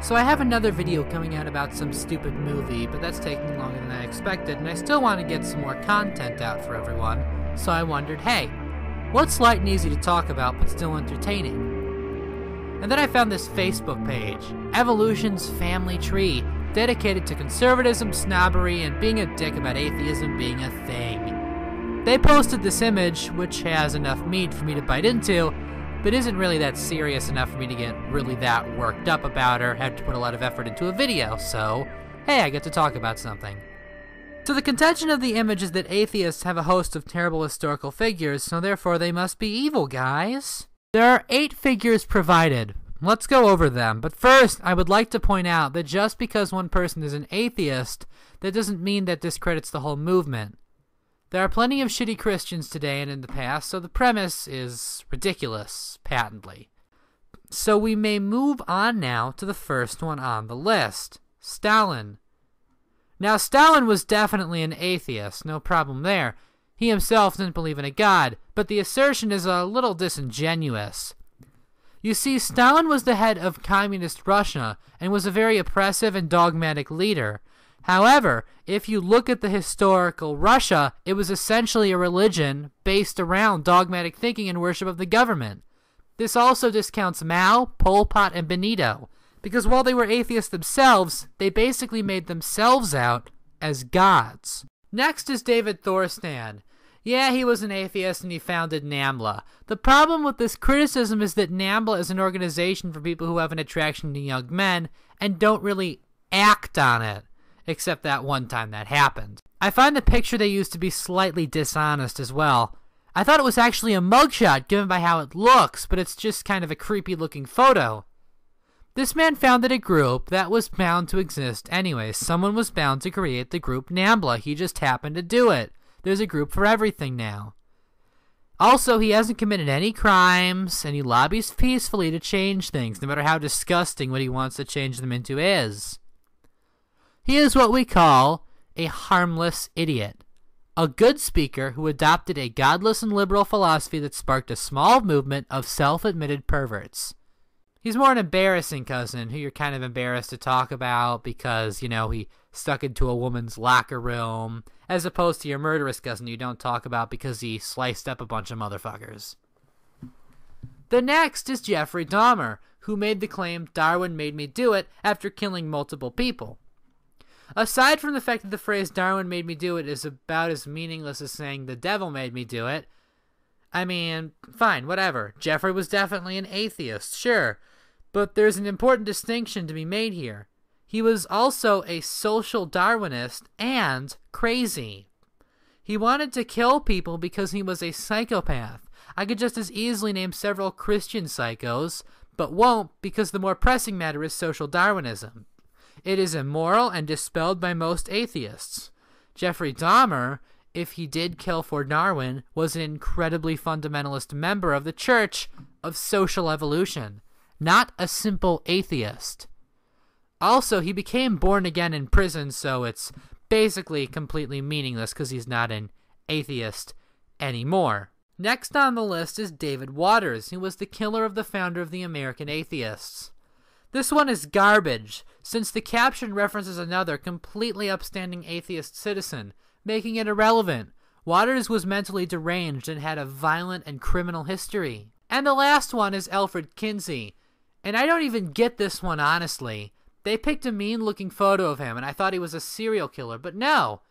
So I have another video coming out about some stupid movie, but that's taking longer than I expected, and I still want to get some more content out for everyone. So I wondered, hey, what's light and easy to talk about but still entertaining? And then I found this Facebook page, Evolution's Family Tree, dedicated to conservatism, snobbery, and being a dick about atheism being a thing. They posted this image, which has enough meat for me to bite into, but isn't really that serious enough for me to get really that worked up about or have to put a lot of effort into a video, so hey, I get to talk about something. So the contention of the image is that atheists have a host of terrible historical figures, so therefore they must be evil, guys. There are 8 figures provided. Let's go over them, but first I would like to point out that just because one person is an atheist, that doesn't mean that discredits the whole movement. There are plenty of shitty Christians today and in the past, so the premise is ridiculous, patently. So we may move on now to the first one on the list, Stalin. Now Stalin was definitely an atheist, no problem there. He himself didn't believe in a god, but the assertion is a little disingenuous. You see, Stalin was the head of communist Russia and was a very oppressive and dogmatic leader. However, if you look at the historical Russia, it was essentially a religion based around dogmatic thinking and worship of the government. This also discounts Mao, Pol Pot, and Benito, because while they were atheists themselves, they basically made themselves out as gods. Next is David Thorstan. Yeah, he was an atheist and he founded NAMBLA. The problem with this criticism is that NAMBLA is an organization for people who have an attraction to young men and don't really act on it. Except that one time that happened. I find the picture they used to be slightly dishonest as well. I thought it was actually a mugshot given by how it looks, but it's just kind of a creepy looking photo. This man founded a group that was bound to exist anyway. Someone was bound to create the group NAMBLA. He just happened to do it. There's a group for everything now. Also, he hasn't committed any crimes, and he lobbies peacefully to change things, no matter how disgusting what he wants to change them into is. He is what we call a harmless idiot, a good speaker who adopted a godless and liberal philosophy that sparked a small movement of self-admitted perverts. He's more an embarrassing cousin who you're kind of embarrassed to talk about because, you know, he stuck into a woman's locker room, as opposed to your murderous cousin you don't talk about because he sliced up a bunch of motherfuckers. The next is Jeffrey Dahmer, who made the claim Darwin made me do it after killing multiple people. Aside from the fact that the phrase Darwin made me do it is about as meaningless as saying the devil made me do it, I mean, fine, whatever. Jeffrey was definitely an atheist, sure. But there's an important distinction to be made here. He was also a social Darwinist and crazy. He wanted to kill people because he was a psychopath. I could just as easily name several Christian psychos, but won't because the more pressing matter is social Darwinism. It is immoral and dispelled by most atheists. Jeffrey Dahmer, if he did kill for Darwin, was an incredibly fundamentalist member of the Church of Social Evolution, not a simple atheist. Also, he became born again in prison, so it's basically completely meaningless because he's not an atheist anymore. Next on the list is David Waters, who was the killer of the founder of the American Atheists. This one is garbage, since the caption references another completely upstanding atheist citizen, making it irrelevant. Waters was mentally deranged and had a violent and criminal history. And the last one is Alfred Kinsey, and I don't even get this one honestly. They picked a mean-looking photo of him, and I thought he was a serial killer, but no.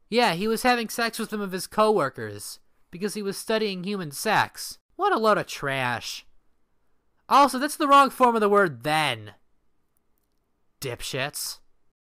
Yeah, he was having sex with some of his co-workers, because he was studying human sex. What a load of trash. Also, that's the wrong form of the word then. Dipshits.